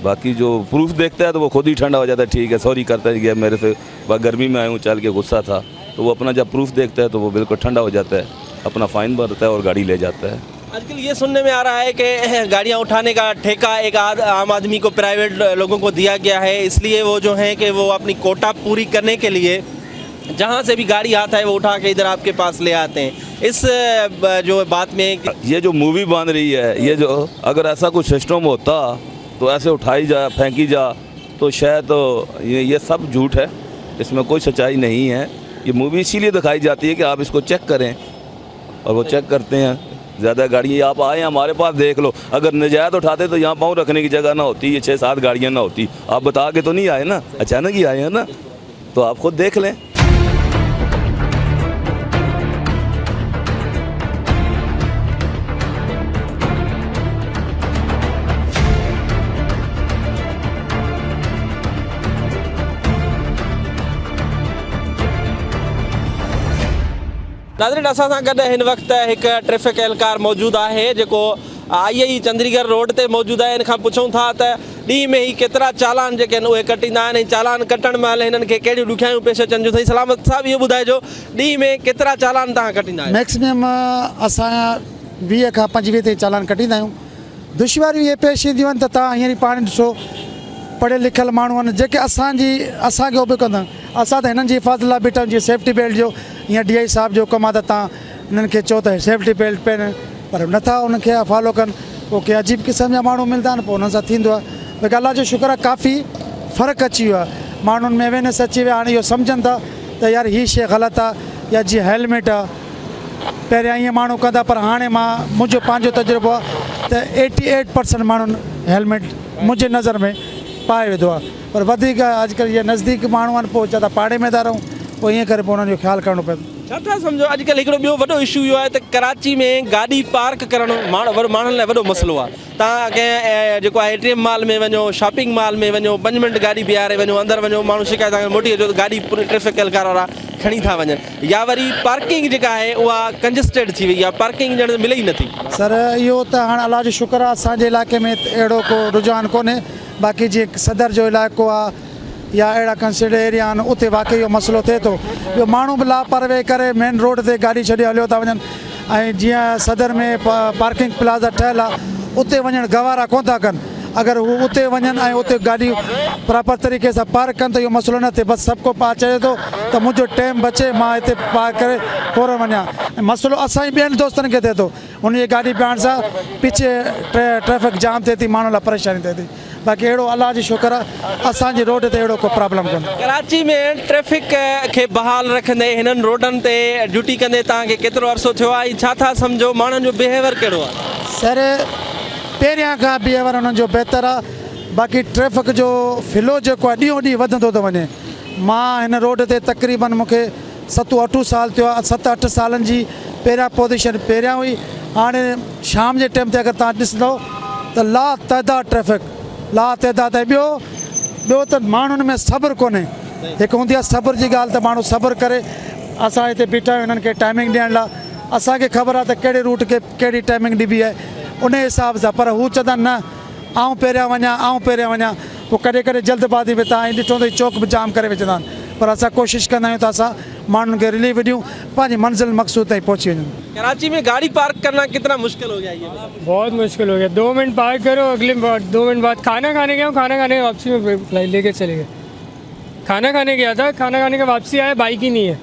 बाकी जो प्रूफ देखता है तो वो खुद ही ठंडा हो जाता है, ठीक है सॉरी करता है कि मेरे से गर्मी में आया हूँ, चल के गुस्सा था, तो वो अपना जब प्रूफ देखता है तो वो बिल्कुल ठंडा हो जाता है, अपना फ़ाइन भरता है और गाड़ी ले जाता है। आजकल ये सुनने में आ रहा है कि गाड़ियाँ उठाने का ठेका एक आम आदमी को, प्राइवेट लोगों को दिया गया है, इसलिए वो जो है कि वो अपनी कोटा पूरी करने के लिए जहाँ से भी गाड़ी आता है वो उठा के इधर आपके पास ले आते हैं। इस जो बात में ये जो मूवी बन रही है, ये जो अगर ऐसा कुछ सिस्टम होता तो ऐसे उठाई जा फेंकी जा तो शायद तो ये सब झूठ है, इसमें कोई सच्चाई नहीं है। ये मूवी इसीलिए दिखाई जाती है कि आप इसको चेक करें और वो चेक करते हैं। ज़्यादा गाड़ियाँ आप आए हमारे पास देख लो, अगर नजायज़ उठाते तो यहाँ पाँव रखने की जगह ना होती, ये 6-7 गाड़ियाँ ना होती। आप बता के तो नहीं आए ना, अचानक ही आए हैं ना, तो आप खुद देख लें। नाज़रीन असां सां गॾु हिन वक़्तु हिकु ट्रैफ़िक एहलकार मौजूदु आहे जेको आई चंडीगढ़ रोड ते मौजूदु आहे। इन खां पुछूं था त ॾींहं में ही केतिरा चालान जेके आहिनि उहे कटींदा आहिनि, चालान कटण महिल हिननि खे कहिड़ियूं ॾुखियायूं पेश अचनि थियूं। सही सलामत साहिबु इहो ॿुधाइजो, ॾींहं में केतिरा चालान तव्हां कटींदा आहियो? मैक्सिमम असां 20 खां 25 ताईं चालान कटींदा आहियूं। दुश्वारियूं इहे पेश ईंदियूं आहिनि त तव्हां हींअर पाण ॾिसो, पढ़ियल लिखियल माण्हू आहिनि जेके असांखे उहो बि कंदा, असां त हिननि जी हिफ़ाज़त लाइ बीठा आहियूं। जीअं सेफ्टी बेल्ट जो हीअं DI साहिब जो हुकुम आहे त तव्हां हिननि खे चओ त सेफ्टी बेल्ट पाइनि, पर नथा उनखे फॉलो कनि। पोइ के अजीब क़िस्म जा माण्हू मिलंदा आहिनि, पोइ हुननि सां थींदो आहे। भई अल्लाह जो शुक्र आहे काफ़ी फ़र्क़ु अची वियो आहे, माण्हुनि में अवेयरनेस अची वियो आहे। हाणे इहो सम्झनि था त यार हीअ शइ ग़लति आहे, या जीअं हेलमेट आहे, पहिरियां ईअं माण्हू कंदा, पर हाणे मुंहिंजो पंहिंजो तजुर्बो आहे त 88% माण्हुनि हेलमेट मुंहिंजे नज़र में पाए विधो आहे। पर वधीक अॼुकल्ह इहे नज़दीक माण्हू आहिनि, पोइ चवंदा पाड़े में था रहूं, पोइ ईअं करे पोइ उन्हनि जो ख़्यालु करिणो पवंदो। छा था सम्झो अॼुकल्ह हिकिड़ो ॿियो वॾो इशू इहो आहे त कराची में गाॾी पार्क करणु माण्हुनि लाइ वॾो मसइलो आहे। तव्हां कंहिं जेको आहे ATM मॉल में वञो, शॉपिंग मॉल में वञो, 5 मिंट गाॾी बीहारे वञो, अंदरि वञो, माण्हू शिकायत तव्हांखे मोटी अचो त गाॾी पूरी ट्रैफ़िक एहलकार वारा खणी था वञनि, या वरी पार्किंग जेका आहे उहा कंजस्टेड थी वई आहे, पार्किंग ॼण मिले ई नथी। सर इहो त हाणे अलाह जो शुक्र आहे असांजे इलाइक़े में अहिड़ो को रुझान कोन्हे। बाक़ी जीअं सदर जो इलाइक़ो आहे या अहिड़ा कंसिडर एरिया आहिनि, उते वाक़ई इहो मसइलो थिए थो। ॿियो माण्हू बि लापरवाही करे मेन रोड ते गाॾी छॾे हलियो था वञनि, ऐं जीअं सदर में पार्किंग प्लाज़ा ठहियलु आहे उते वञणु गवारा कोन था कनि। अगर हू उते वञनि ऐं उते गाॾी प्रॉपर तरीक़े सां पार्क कनि त इहो मसइलो न थिए। बसि सभु को चए थो त मुंहिंजो टाइम बचे, मां हिते पार्क करे फ़ौरन वञा। ऐं मसइलो असांजी ॿियनि दोस्तनि खे थिए थो, उन जी गाॾी बीहण सां पीछे ट्रैफ़िक जाम थिए थी, माण्हुनि लाइ परेशानी थिए थी। बाक़ी अहिड़ो अलाह जी शुक्र आहे असांजी रोड ते अहिड़ो को प्रॉब्लम कोन्हे। कराची में ट्रैफ़िक खे बहाल रखंदे हिननि रोडनि ते ड्यूटी कंदे तव्हांखे केतिरो अरसो थियो आहे? छा था सम्झो माण्हुनि जो बिहेवियर कहिड़ो आहे? सर पहिरियां खां बिहेवियर हुननि जो बहितर आहे। बाक़ी ट्रैफ़िक जो फ्लो जेको आहे ॾींहों ॾींहुं वधंदो थो वञे। मां हिन रोड ते तक़रीबन मूंखे 7-8 साल थियो आहे। 7-8 सालनि जी पहिरियां पोज़ीशन पहिरियां हुई, हाणे शाम जे टाइम ते अगरि तव्हां ॾिसंदो त लातइदाद ट्रैफ़िक, लातइदाद। ऐं ॿियो त माण्हुनि में सब्र कोन्हे। हिकु हूंदी आहे सब्र जी ॻाल्हि, त माण्हू सब्र करे। असां हिते बीठा आहियूं हिननि खे टाइमिंग ॾियण लाइ, असांखे ख़बर आहे त कहिड़े रूट खे कहिड़ी टाइमिंग ॾिबी आहे उन हिसाब सां, पर हू चवंदा न आऊं पहिरियां वञा, आऊं पहिरियां वञा। पोइ कॾहिं कॾहिं जल्दबाज़ी में तव्हां ॾिठो त चौक बि जाम करे विझंदा आहिनि। पर असां कोशिशि कंदा आहियूं त असां माण्हुनि खे रिलीफ ॾियूं पंहिंजी मंज़िल मक़सूद ताईं पहुची वञूं। कराची में गाड़ी पार्क करना कितना मुश्किल हो गया ये? बहुत मुश्किल हो गया। 2 मिनट पार्क करो, अगले 2 मिनट बाद खाना खाने गया हूँ, खाना खाने के वापसी में लेके चले गए। खाना खाने गया था, खाना खाने के वापसी आया, बाइक ही नहीं है।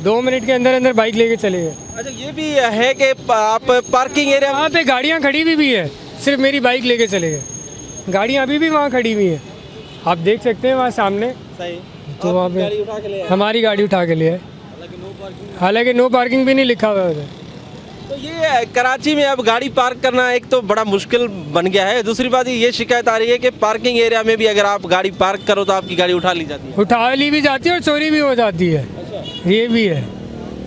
2 मिनट के अंदर अंदर बाइक लेके चले गए। अच्छा, ये भी है कि आप पार्किंग एरिया वहाँ पे गाड़ियाँ खड़ी भी है, सिर्फ मेरी बाइक लेके चले गए। गाड़ियाँ अभी भी वहाँ खड़ी हुई है, आप देख सकते हैं वहाँ सामने। सही। तो वहाँ पे हमारी गाड़ी उठा के लिए है, हालांकि नो पार्किंग भी नहीं लिखा हुआ है उधर। तो ये कराची में अब गाड़ी पार्क करना एक तो बड़ा मुश्किल बन गया है। दूसरी बात ये शिकायत आ रही है कि पार्किंग एरिया में भी अगर आप गाड़ी पार्क करो तो आपकी गाड़ी उठा ली जाती है। उठा ली भी जाती है और चोरी भी हो जाती है। ये भी है,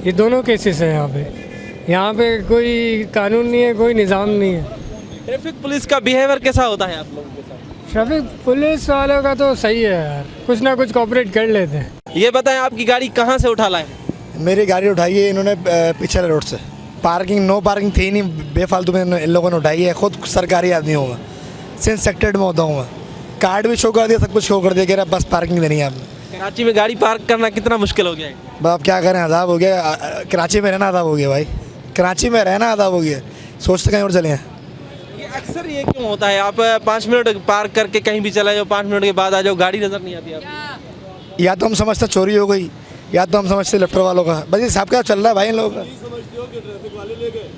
ये दोनों केसेस हैं यहाँ पे। यहाँ पे कोई कानून नहीं है, कोई निज़ाम नहीं है। ट्रैफिक पुलिस का बिहेवियर कैसा होता है आप लोगों के साथ? ट्रैफिक पुलिस वालों का तो सही है यार, कुछ ना कुछ कोऑपरेट कर लेते हैं। ये बताएं आपकी गाड़ी कहाँ से उठा लाए? मेरी गाड़ी उठाई है इन्होंने पिछले रोड से। पार्किंग नो पार्किंग थी नहीं, बेफालतू में इन लोगों ने उठाई है। खुद सरकारी आदमी हूँ मैं, सिंस सेक्टर में होता हूँ मैं। कार्ड भी शो कर दिया, सब कुछ शो कर दिया, कह रहा बस पार्किंग देनी है आपने। कराची में गाड़ी पार्क करना कितना मुश्किल हो गया है? अब क्या करें, अदाब हो गया। कराची में रहना अदाब हो गया भाई, कराची में रहना अदाब हो गया, सोचते कहीं और चले हैं। अक्सर ये क्यों होता है? आप 5 मिनट पार्क करके कहीं भी चले जाओ, 5 मिनट के बाद आ जाओ, गाड़ी नजर नहीं आती आपको। या तो हम समझते चोरी हो गई, या तो हम समझते लिफ्टर वालों का। बस ये सब क्या चल रहा है भाई इन लोगों का।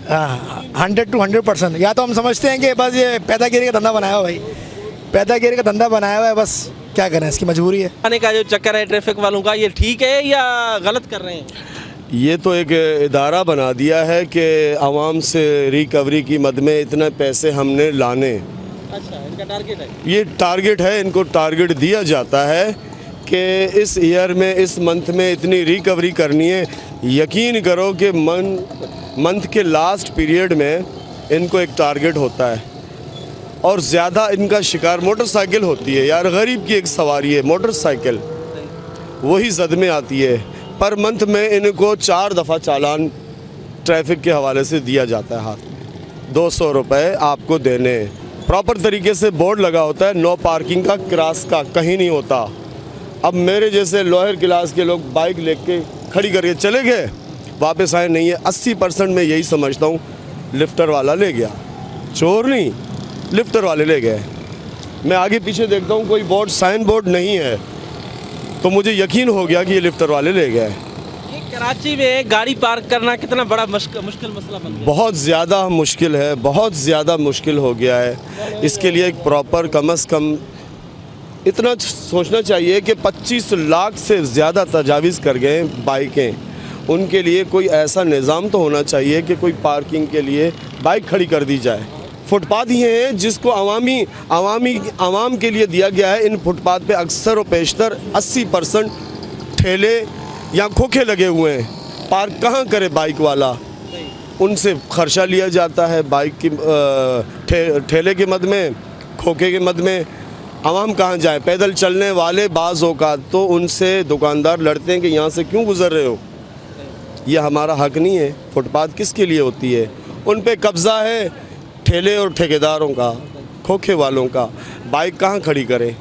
हाँ, 100 to 100%। या तो हम समझते हैं कि बस ये पैदागिरी का धंधा बनाया हुआ भाई, पैदागिरी का धंधा बनाया हुआ है, बस क्या करें, इसकी मजबूरी है। आने का जो चक्कर है ट्रैफिक वालों का, ये ठीक है या गलत कर रहे हैं? ये तो एक इदारा बना दिया है कि आवाम से रिकवरी की मद में इतने पैसे हमने लाने। अच्छा, इनका टारगेट है? ये टारगेट है, इनको टारगेट दिया जाता है कि इस ईयर में, इस मंथ में इतनी रिकवरी करनी है। यकीन करो कि मंथ के लास्ट पीरियड में इनको एक टारगेट होता है और ज़्यादा इनका शिकार मोटरसाइकिल होती है। यार गरीब की एक सवारी है मोटरसाइकिल, वही जद में आती है। पर मंथ में इनको 4 दफ़ा चालान ट्रैफिक के हवाले से दिया जाता है हाथ में। 200 रुपये आपको देने। प्रॉपर तरीके से बोर्ड लगा होता है, नो पार्किंग का, क्रॉस का कहीं नहीं होता। अब मेरे जैसे लोअर क्लास के लोग बाइक लेके खड़ी करके चले गए, वापस आए नहीं है। 80% मैं यही समझता हूँ लिफ्टर वाला ले गया, चोर नहीं, लिफ्टर वाले ले गए। मैं आगे पीछे देखता हूँ कोई बोर्ड, साइन बोर्ड नहीं है, तो मुझे यकीन हो गया कि ये लिफ्टर वाले ले गए। ये कराची में गाड़ी पार्क करना कितना बड़ा मुश्किल मसला बन गया? बहुत ज़्यादा मुश्किल है, बहुत ज़्यादा मुश्किल हो गया है। इसके लिए एक प्रॉपर कम से कम इतना सोचना चाहिए कि 25 लाख से ज़्यादा तजावीज़ कर गए बाइकें, उनके लिए कोई ऐसा निज़ाम तो होना चाहिए कि कोई पार्किंग के लिए बाइक खड़ी कर दी जाए। फुटपाथ ही हैं जिसको आवाम के लिए दिया गया है। इन फुटपाथ पे अक्सर व पेशतर 80% ठेले या खोखे लगे हुए हैं। पार्क कहाँ करे बाइक वाला? उनसे खर्चा लिया जाता है बाइक की ठेले के मद में, खोखे के मद में। आवाम कहाँ जाए? पैदल चलने वाले बाज़ औक़ात तो उनसे दुकानदार लड़ते हैं कि यहाँ से क्यों गुज़र रहे हो। ये हमारा हक नहीं है। फुटपाथ किसके लिए होती है? उन पे कब्ज़ा है ठेले और ठेकेदारों का, खोखे वालों का। बाइक कहाँ खड़ी करें?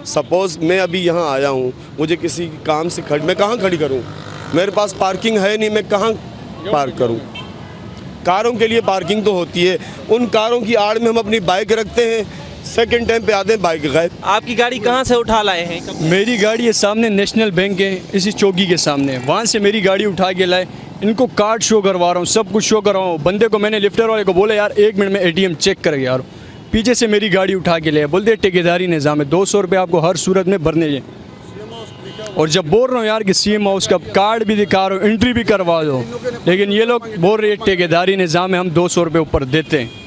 सपोज़ मैं अभी यहाँ आया हूँ, मुझे किसी काम से मैं कहाँ खड़ी करूँ? मेरे पास पार्किंग है नहीं, मैं कहाँ पार्क करूँ? कारों के लिए पार्किंग तो होती है, उन कारों की आड़ में हम अपनी बाइक रखते हैं, सेकंड टाइम पे आते हैं बाइक गायब। आपकी गाड़ी कहाँ से उठा लाए हैं? मेरी गाड़ी है सामने नेशनल बैंक है, इसी चौकी के सामने, वहाँ से मेरी गाड़ी उठा के लाए। इनको कार्ड शो करवा रहा हूँ, सब कुछ शो कर रहा हूँ। बंदे को मैंने लिफ्टर वाले को बोला यार 1 मिनट में ATM चेक कर यार, पीछे से मेरी गाड़ी उठा के ले। बोलते ठेकेदारी निज़ाम है, 200 रुपये आपको हर सूरत में भरने हैं। और जब बोल रहा हूँ यार कि CM हाउस का कार्ड भी दिखा रहा हूँ, एंट्री भी करवा दो, लेकिन ये लोग बोल रहे हैं ठेकेदारी निज़ाम है, हम 200 रुपये ऊपर देते हैं।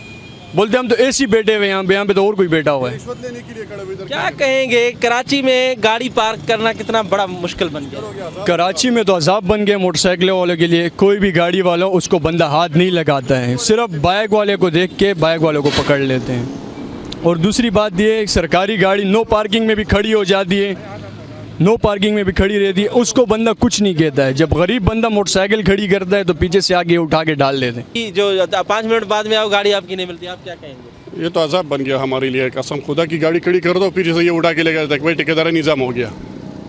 बोलते हम तो ऐसी बैठे हुए यहाँ पे तो और कोई बैठा हुआ है। क्या कहेंगे, कराची में गाड़ी पार्क करना कितना बड़ा मुश्किल बन गया? कराची में तो अजाब बन गया मोटरसाइकिल वालों के लिए। कोई भी गाड़ी वाला उसको बंदा हाथ नहीं लगाता है, सिर्फ बाइक वाले को देख के बाइक वालों को पकड़ लेते हैं। और दूसरी बात ये, सरकारी गाड़ी नो पार्किंग में भी खड़ी हो जाती है, नो पार्किंग में भी खड़ी रहती है, उसको बंदा कुछ नहीं कहता है। जब गरीब बंदा मोटरसाइकिल खड़ी करता है तो पीछे से आगे उठा के डाल देते हैं। जो 5 मिनट बाद में आओ गाड़ी आपकी नहीं मिलती, आप क्या कहेंगे? ये तो अजाब बन गया हमारे लिए। कसम खुदा की गाड़ी खड़ी कर दो, फिर से ये उठा के ले गया, भाई ठेकेदारी निज़ाम हो गया।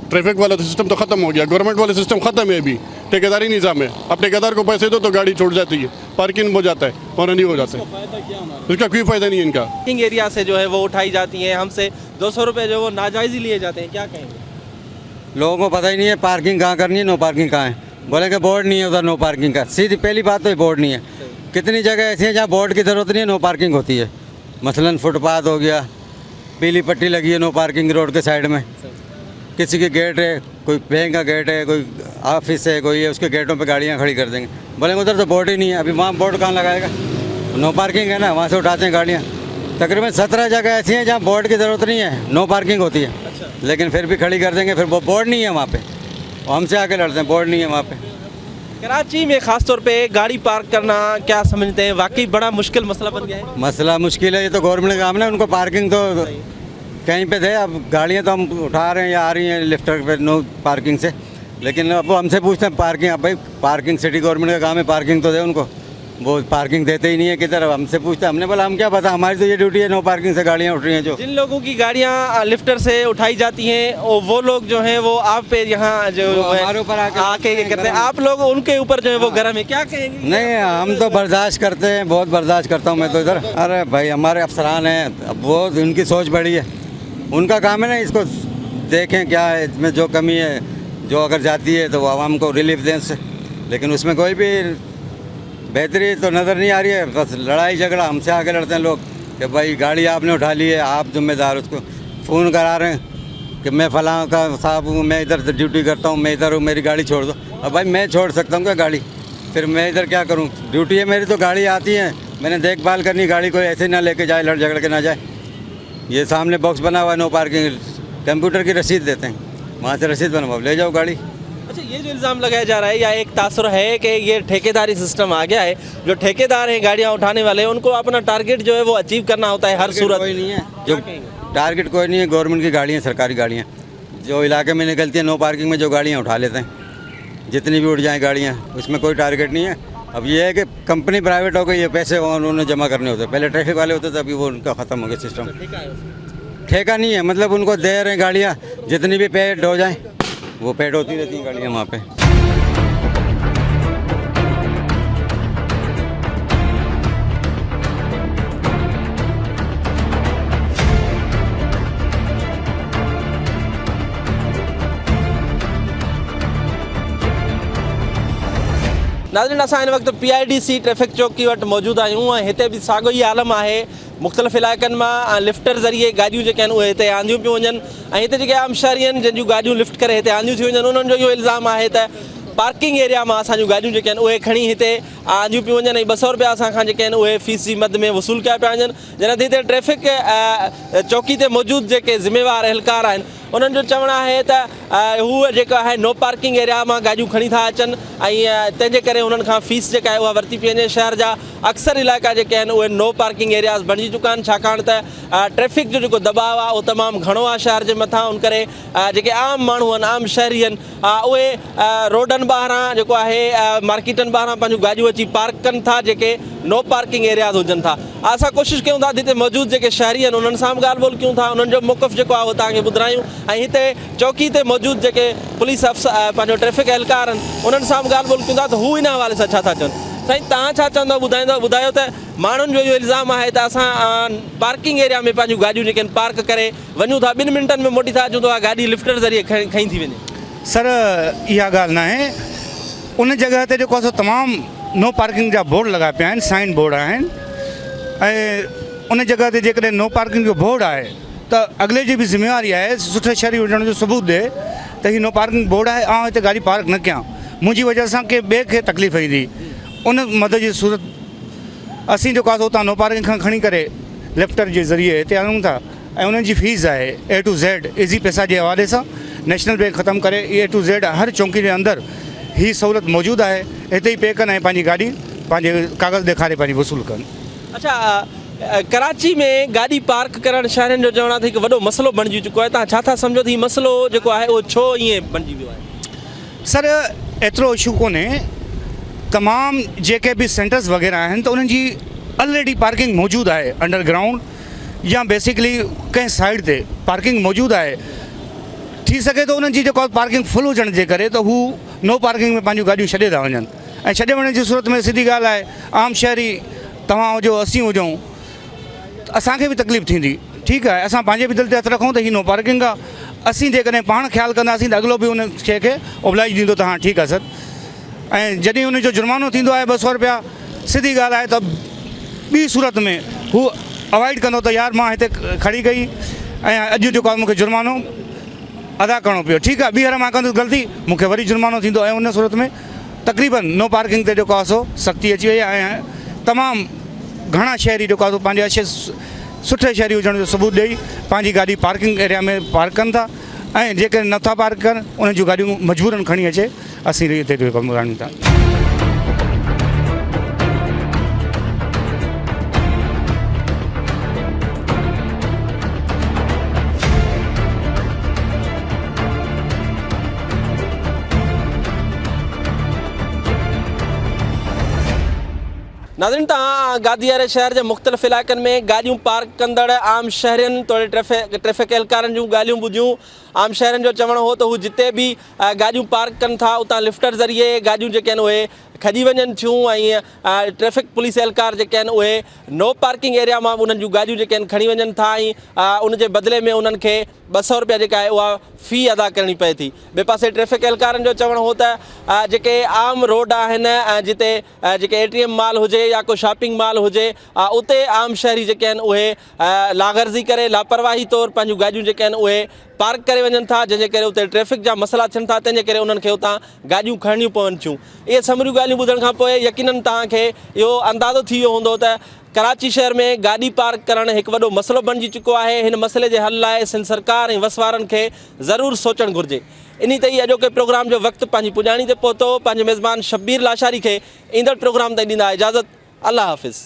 ट्रैफिक वाला सिस्टम तो ख़त्म हो गया, गवर्नमेंट वाला सिस्टम ख़त्म है, अभी ठेकेदारी निज़ाम है। अब ठेकेदार को पैसे दो तो गाड़ी छोड़ जाती है, पार्किंग हो जाता है और नहीं हो जाता है, इसका कोई फ़ायदा नहीं है इनका। पार्किंग एरिया से जो है वो उठाई जाती हैं, हमसे 200 रुपये जो वो नाजायज़ ही लिए जाते हैं, क्या कहेंगे? लोगों को पता ही नहीं है पार्किंग कहाँ करनी है, नो पार्किंग कहाँ है। बोलेंगे बोर्ड नहीं है उधर नो पार्किंग का, सीधी पहली बात तो ये बोर्ड नहीं है। कितनी जगह ऐसी है जहाँ बोर्ड की ज़रूरत नहीं है, नो पार्किंग होती है। मसलन फुटपाथ हो गया, पीली पट्टी लगी है नो पार्किंग रोड के साइड में, किसी के गेट है, कोई बैंक का गेट है, कोई ऑफिस है, कोई है, उसके गेटों पे गाड़ियाँ खड़ी कर देंगे। बोलेंगे उधर तो बोर्ड ही नहीं है, अभी वहाँ बोर्ड कहाँ लगाएगा, नो पार्किंग है ना, वहाँ से उठाते हैं गाड़ियाँ। तकरीबन 17 जगह ऐसी हैं जहाँ बोर्ड की ज़रूरत नहीं है, नो पार्किंग होती है, लेकिन फिर भी खड़ी कर देंगे, फिर वो बोर्ड नहीं है वहाँ पे, हमसे आके लड़ते हैं, बोर्ड नहीं है वहाँ पे। कराची में ख़ासतौर पे गाड़ी पार्क करना क्या समझते हैं, वाकई बड़ा मुश्किल मसला बन गया है? मसला मुश्किल है, ये तो गवर्नमेंट का काम है, उनको पार्किंग तो कहीं पे दे। अब गाड़ियाँ तो हम उठा रहे हैं या आ रही हैं लिफ्टर पे नो पार्किंग से, लेकिन अब वो हमसे पूछते हैं पार्किंग। अब भाई पार्किंग सिटी गवर्नमेंट का काम है, पार्किंग तो दे उनको, वो पार्किंग देते ही नहीं है किधर। अब हमसे पूछते हैं, हमने बोला हम क्या पता, हमारी तो ये ड्यूटी है, नो पार्किंग से गाड़ियाँ उठ रही हैं। जो जिन लोगों की गाड़ियाँ लिफ्टर से उठाई जाती हैं वो लोग जो हैं वो आप पे यहाँ जो हमारे ऊपर आके करते हैं, आप लोग उनके ऊपर जो है वो गर्म है, क्या कहेंगे? नहीं, हम तो बर्दाश्त करते हैं, बहुत बर्दाश्त करता हूँ मैं तो इधर। अरे भाई हमारे अफसरान हैं, अब वो उनकी सोच बड़ी है, उनका काम है ना, इसको देखें क्या है इसमें जो कमी है, जो अगर जाती है तो वो आवाम को रिलीफ दें उससे, लेकिन उसमें कोई भी बेहतरी तो नज़र नहीं आ रही है। बस लड़ाई झगड़ा, हमसे आके लड़ते हैं लोग कि भाई गाड़ी आपने उठा ली है, आप जिम्मेदार। उसको फ़ोन करा रहे हैं कि मैं फ़लाँ का साहब हूँ, मैं इधर ड्यूटी करता हूँ, मैं इधर हूँ, मेरी गाड़ी छोड़ दो। अब भाई मैं छोड़ सकता हूँ क्या गाड़ी, फिर मैं इधर क्या करूँ, ड्यूटी है मेरी, तो गाड़ी आती है, मैंने देखभाल करनी, गाड़ी कोई ऐसे ना लेके जाए, लड़ झगड़ के ना जाए। ये सामने बॉक्स बना हुआ है नो पार्किंग, कंप्यूटर की रसीद देते हैं, वहाँ से रसीद बनवाओ, ले जाओ गाड़ी। अच्छा, ये जो इल्ज़ाम लगाया जा रहा है या एक तासुर है कि ये ठेकेदारी सिस्टम आ गया है, जो ठेकेदार हैं गाड़ियाँ उठाने वाले, उनको अपना टारगेट जो है वो अचीव करना होता है हर सूरत। कोई नहीं है जो टारगेट, कोई नहीं है। गवर्नमेंट की गाड़ियाँ, सरकारी गाड़ियाँ जो इलाके में निकलती हैं नो पार्किंग में, जो गाड़ियाँ उठा लेते हैं, जितनी भी उठ जाएँ गाड़ियाँ, उसमें कोई टारगेट नहीं है। अब ये है कि कंपनी प्राइवेट हो गई, ये पैसे उन्होंने जमा करने होते, पहले ट्रैफिक वाले होते थे, अभी वो उनका ख़त्म हो गया सिस्टम। ठेका नहीं है, मतलब उनको दे रहे हैं गाड़ियाँ, जितनी भी पेड हो जाएँ वो पेड होती रहती हैं गाड़ियाँ वहाँ पे। नाज़रीन, असां हिन वक़्तु PIDC ट्रैफिक चौक की वटि मौजूदु आहियूं, हिते बि साॻियो ई आलम आहे। मुख़्तलिफ़ इलाइक़नि मां लिफ्टर ज़रिए गाॾियूं जेके आहिनि उहे हिते आंदियूं पियूं वञनि, ऐं हिते जेके आम शहरी आहिनि जंहिंजूं गाॾियूं लिफ्ट करे हिते आंदियूं थी वञनि, उन्हनि जो इहो इल्ज़ाम आहे त पार्किंग एरिया मां असांजूं गाॾियूं जेके आहिनि उहे खणी हिते आंदियूं पियूं वञनि, ऐं 200 रुपया असां खां जेके आहिनि उहे फीस जी मद में वसूल कया पिया वञनि। जॾहिं हिते ट्रैफिक चौकी ते मौजूदु जेके ज़िम्मेवार एहलकार आहिनि, उन्हनि जो चवणु आहे त हू जेको आहे नो पार्किंग एरिया मां गाॾियूं खणी था अचनि, ऐं तंहिंजे करे उन्हनि खां फीस जेका आहे उहा वरिती पई वञे। शहर जा अक्सर इलाइक़ा जेके आहिनि उहे नो पार्किंग एरियाज़ बणिजी चुका आहिनि, छाकाणि त ट्रैफिक जो जेको दबाव आहे उहो तमामु घणो आहे शहर जे मथां। उन करे जेके आम माण्हू आहिनि, आम शहरी आहिनि, उहे रोडनि ॿाहिरां जेको आहे मार्केटनि ॿाहिरां पंहिंजूं गाॾियूं अची पार्क कनि था, जेके नो पार्किंग एरियाज़ हुजनि था। असां कोशिशि कयूं था हिते मौजूदु जेके शहरी आहिनि उन्हनि सां बि ॻाल्हि ॿोल कयूं था, उन्हनि जो मौक़िफ़ जेको आहे उहो तव्हांखे ॿुधायूं, ऐं हिते चौकी ते मौजूदु जेके पुलिस अफ़सर पंहिंजो ट्रैफिक एहलकार आहिनि उन्हनि सां बि ॻाल्हि ॿोल कयूं था, त हू इन हवाले सां छा था चवनि। साईं, तव्हां छा चवंदव, ॿुधायो त माण्हुनि जो इहो इल्ज़ाम आहे त असां पार्किंग एरिया में पंहिंजूं गाॾियूं जेके आहिनि पार्क करे वञूं था, 2 मिंटनि में मोटी था अचूं, त गाॾी लिफ्टर ज़रिए खणी थी वञे। सर, इहा ॻाल्हि न आहे, उन जॻह ते जेको आहे तमामु नो पार्किंग जा बोर्ड लॻा पिया आहिनि, साइन बोर्ड आहिनि, ऐं उन जॻह ते जेकॾहिं नो पार्किंग जो बोर्ड आहे त अॻिले जी बि ज़िम्मेवारी आहे सुठे शहरी हुजण जो सबूत ॾे त हीउ नो पार्किंग बोर्ड आहे, ऐं हिते गाॾी पार्क न कयां, मुंहिंजी वजह सां के ॿिए खे तकलीफ़ ईंदी। उन मदद जी सूरत असीं जेको आहे उतां नो पार्किंग खां खणी करे लिफ्टर जे ज़रिए हिते आणूं था, ऐं उन्हनि जी फीस आहे A to Z इज़ी पैसा जे हवाले सां नेशनल बैंक ख़तमु करे A to Z हर चौकी जे अंदरि ही सहूलियत मौजूदु आहे, हिते ई पे कनि ऐं पंहिंजी गाॾी पंहिंजे कागज़ ॾेखारे पंहिंजी वसूल कनि। अच्छा, कराची में गाॾी पार्क करणु शहरनि जो चवणु आहे त हिकु वॾो मसइलो बणिजी चुको आहे, तव्हां छा था सम्झो त हीउ मसइलो जेको आहे उहो छो ईअं बणिजी वियो आहे? सर, एतिरो इशू कोन्हे, तमामु जेके बि सेंटर्स वग़ैरह आहिनि त उन्हनि जी ऑलरेडी पार्किंग मौजूदु आहे, अंडरग्राउंड या बेसिकली कंहिं साइड ते पार्किंग मौजूदु आहे। थी सके तो उन्हनि जी जेको पार्किंग फुल हुजण जे करे त हू नो पार्किंग में पंहिंजूं गाॾियूं छॾे था वञनि ऐं छॾे वञण जी सूरत में सिधी ॻाल्हि आहे आम शहरी तव्हां हुजो असीं हुजूं असांखे बि तकलीफ़ थींदी ठीकु आहे असां पंहिंजे बि दिलि ते हथु रखूं त हीअ नो पार्किंग आहे असीं जेकॾहिं पाण ख़्यालु कंदासीं त अॻिलो बि उन शइ खे ओबलाइज ॾींदो त हा ठीकु आहे सर ऐं जॾहिं उनजो जुर्मानो थींदो आहे 200 रुपया सिधी ॻाल्हि आहे त ॿी सूरत में हू अवॉइड कंदो त यार मां हिते खड़ी कई ऐं अॼु जेको आहे मूंखे जुर्मानो अदा करिणो पियो ठीकु आहे ॿीहर मां कंदुसि ग़लती मूंखे वरी जुर्मानो थींदो ऐं उन सूरत में तक़रीबन नो पार्किंग ते जेको आहे सो सख़्ती अची वई आहे ऐं तमामु घणा शहरी जेको आहे सो पंहिंजे अच्छे सुठे शहरी हुजण जो सबूत ॾेई पंहिंजी गाॾी पार्किंग एरिया में पार्क कनि था ऐं जेके नथा पार्क कनि उन्हनि जूं गाॾियूं मजबूरन खणी अचे असीं हिते जो कमु आणियूं था नाज़रीन तव्हां गादीअ शहर जे मुख़्तलिफ़ इलाइक़नि में गाॾियूं पार्क कंदड़ आम शहरियुनि तोड़े ट्रैफ़िक एहलकारनि जूं ॻाल्हियूं ॿुधियूं आम शहरनि जो चवणु हो त हू जिते बि गाॾियूं पार्क कनि था उतां लिफ्टर ज़रिए गाॾियूं जेके आहिनि उहे खॼी वञनि थियूं ऐं ट्रैफ़िक पुलिस एहलकार जेके आहिनि उहे नो पार्किंग एरिया मां उन्हनि जूं गाॾियूं जेके आहिनि खणी वञनि था ऐं उनजे बदिले में उन्हनि खे 200 रुपया जेका आहे उहा फ़ी अदा करणी पए थी ॿिए पासे ट्रैफ़िक एहलकारनि जो चवणु हो त जेके आम रोड आहिनि जिते जेके ATM माल हुजे या को शॉपिंग माल हुजे उते आम शहरी जेके आहिनि उहे लागर्ज़ी करे लापरवाही तौरु पंहिंजूं गाॾियूं जेके आहिनि उहे पार्क करे वञनि था जंहिंजे करे उते ट्रैफ़िक जा मसइला थियनि था तंहिंजे करे उन्हनि खे उतां गाॾियूं खणणियूं पवनि थियूं इहे समरियूं ॻाल्हियूं ॿुधण खां पोइ यकीनन तव्हांखे इहो अंदाज़ो थी वियो हूंदो त कराची शहर में गाॾी पार्क करणु हिकु वॾो मसइलो बणिजी चुको आहे हिन मसइले जे हल लाइ सिंध सरकार ऐं वसवारनि खे ज़रूरु सोचणु घुरिजे इन ते ई अॼोके प्रोग्राम जो वक़्तु पंहिंजी पुॼाणी ते पहुतो पंहिंजे मेज़बान शब्बीर लाशारी खे ईंदड़ प्रोग्राम ताईं ॾींदा इजाज़त अल्लाह हाफ़िज़